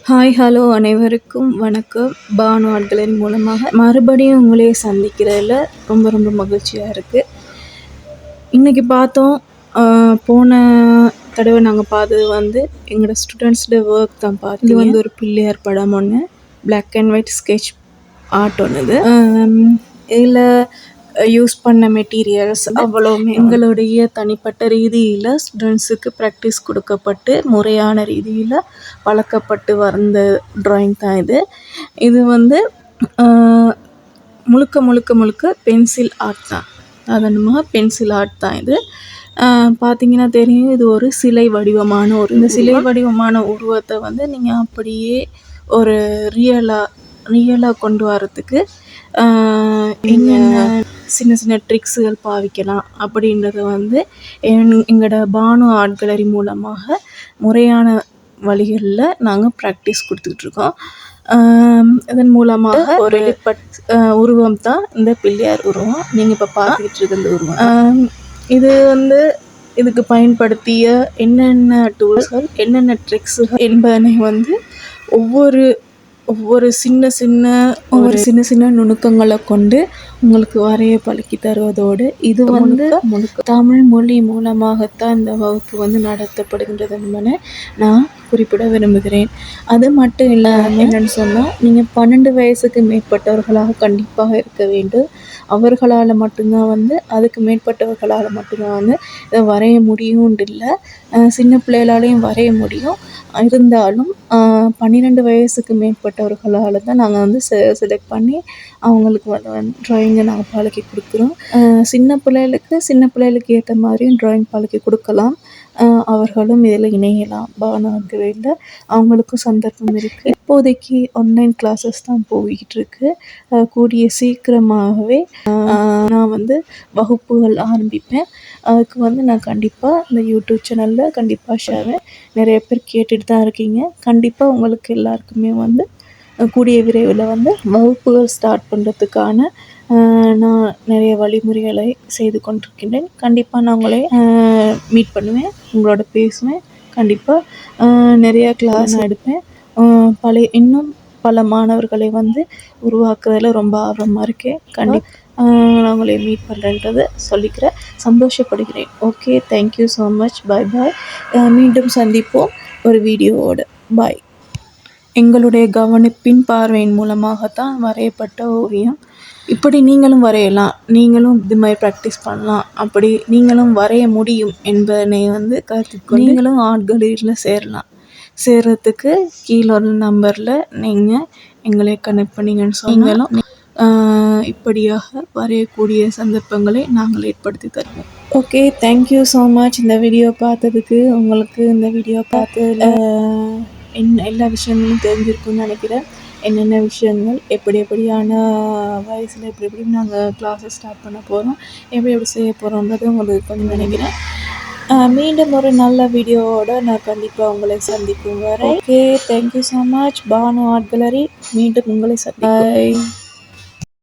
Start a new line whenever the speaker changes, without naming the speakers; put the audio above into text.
Hi hello அனைவருக்கும் வணக்கம். பானு ஆட்களின் மூலமாக மறுபடியும் உங்களே சந்திக்கிறதில் ரொம்ப ரொம்ப மகிழ்ச்சியாக இருக்குது. இன்றைக்கி பார்த்தோம், போன தடவை நாங்கள் பார்த்தது வந்து எங்களோட ஸ்டூடெண்ட்ஸோட ஒர்க் தான் பார்த்தோம். இது வந்து ஒரு பிள்ளையார் படம் ஒன்று, black and white sketch art ஒன்றுது. இதில் யூஸ் பண்ண மெட்டீரியல்ஸ் அவ்வளோவுமே எங்களுடைய தனிப்பட்ட ரீதியில் ஸ்டூடெண்ட்ஸுக்கு ப்ராக்டிஸ் கொடுக்கப்பட்டு முறையான ரீதியில் பழக்கப்பட்டு வந்த ட்ராயிங் தான் இது. இது வந்து முழுக்க முழுக்க முழுக்க பென்சில் ஆர்ட் தான். சாதாரணமாக பென்சில் ஆர்ட் தான் இது. பார்த்திங்கன்னா தெரியும், இது ஒரு சிலை வடிவமான இந்த சிலை வடிவமான உருவத்தை வந்து நீங்கள் அப்படியே ஒரு ரியலாக கொண்டு வரத்துக்கு என்னென்ன சின்ன சின்ன ட்ரிக்ஸுகள் பாவிக்கலாம் அப்படின்றத வந்து எங்களோட பானு ஆர்ட் கேலரி மூலமாக முறையான வழிகளில் நாங்கள் ப்ராக்டிஸ் கொடுத்துட்ருக்கோம். இதன் மூலமாக ஒரு உருவம் தான் இந்த பிள்ளையார் உருவம். நீங்கள் இப்போ பார்த்துக்கிட்டு இருக்க இந்த உருவம். இது வந்து இதுக்கு பயன்படுத்திய என்னென்ன டூல்ஸ்கள், என்னென்ன ட்ரிக்ஸுகள் என்பதனை வந்து ஒவ்வொரு சின்ன சின்ன நுணுக்கங்களை கொண்டு உங்களுக்கு வரைய பழக்கி தருவதோடு, இது வந்து தமிழ் மொழி மூலமாகத்தான் இந்த வகுப்பு வந்து நடத்தப்படுகின்றது என்பதை நான் குறிப்பிட விரும்புகிறேன். அது மட்டும் இல்லாமல் என்னென்னு சொன்னால், நீங்கள் 12 வயசுக்கு மேற்பட்டவர்களாக கண்டிப்பாக இருக்க வேண்டும். அவர்களால் மட்டும்தான் வந்து அதுக்கு மேற்பட்டவர்களால் மட்டும்தான் வந்து இதை வரைய முடியும்னு இல்லை, சின்ன பிள்ளைகளாலையும் வரைய முடியும். இருந்தாலும் 12 வயசுக்கு மேற்பட்டவர்களால் தான் நாங்கள் வந்து செலக்ட் பண்ணி அவங்களுக்கு ட்ராயிங்கை நாங்கள் பழக்கி கொடுக்குறோம். சின்ன பிள்ளைகளுக்கு ஏற்ற மாதிரியும் ட்ராயிங் பழக்கி கொடுக்கலாம். அவர்களும் இதில் இணையலாம். பானு ஆர்ட் கேலரியில் அவங்களுக்கும் சந்தர்ப்பம் இருக்குது. இப்போதைக்கு ஆன்லைன் கிளாஸஸ் தான் போய்கிட்டு இருக்கு. கூடிய சீக்கிரமாகவே நான் வந்து வகுப்புகள் ஆரம்பிப்பேன். அதுக்கு வந்து நான் கண்டிப்பாக இந்த யூடியூப் சேனலில் கண்டிப்பாக ஷேர் நிறைய பேர் கேட்டுட்டு தான் இருக்கீங்க. கண்டிப்பாக உங்களுக்கு எல்லாருக்குமே வந்து கூடிய விரைவில் வந்து வகுப்புகள் ஸ்டார்ட் பண்ணுறதுக்கான நான் நிறைய வழிமுறைகளை செய்து கொண்டிருக்கின்றேன். கண்டிப்பாக நான் உங்களை மீட் பண்ணுவேன், உங்களோட பேசுவேன். கண்டிப்பாக நிறையா கிளாஸ் எடுப்பேன். இன்னும் பல மாணவர்களை வந்து உருவாக்குறதில் ரொம்ப ஆர்வமாக இருக்கேன். கண்டிப்பாக நான் உங்களை மீட் பண்ணுறேன்றதை சொல்லிக்கிறேன், சந்தோஷப்படுகிறேன். Okay, thank you so much. Bye bye. மீண்டும் சந்திப்போம் ஒரு வீடியோவோடு. பாய். எங்களுடைய கவனிப்பின் பார்வையின் மூலமாகத்தான் வரையப்பட்ட ஓவியம். இப்படி நீங்களும் வரையலாம், நீங்களும் இது மாதிரி ப்ராக்டிஸ் பண்ணலாம், அப்படி நீங்களும் வரைய முடியும் என்பதனை வந்து கருத்துக்கொண்டு நீங்களும் ஆர்ட் கேலரியில் சேர்றதுக்கு கீழே ஒரு நம்பரில் நீங்கள் எங்களை கனெக்ட் பண்ணிங்கன்னு சொன்னாலும் இப்படியாக வரையக்கூடிய சந்தர்ப்பங்களை நாங்கள் ஏற்படுத்தி தருவோம். Okay, thank you so much. இந்த வீடியோ பார்த்ததுக்கு, உங்களுக்கு இந்த வீடியோ பார்த்ததில் எல்லா விஷயங்களும் தெரிஞ்சிருக்குன்னு நினைக்கிறேன். என்னென்ன விஷயங்கள், எப்படியான வயசில் எப்படி நாங்கள் கிளாஸஸ் ஸ்டார்ட் பண்ண போகிறோம், எப்படி செய்ய போகிறோன்றது உங்களுக்கு கொஞ்சம் நினைக்கிறேன். மீண்டும் ஒரு நல்ல வீடியோவோட நான் கண்டிப்பாக உங்களை சந்திக்கும் வரை. Okay, thank you so much. Bhanu art gallery மீண்டும் உங்களை சந்திப்பேன்.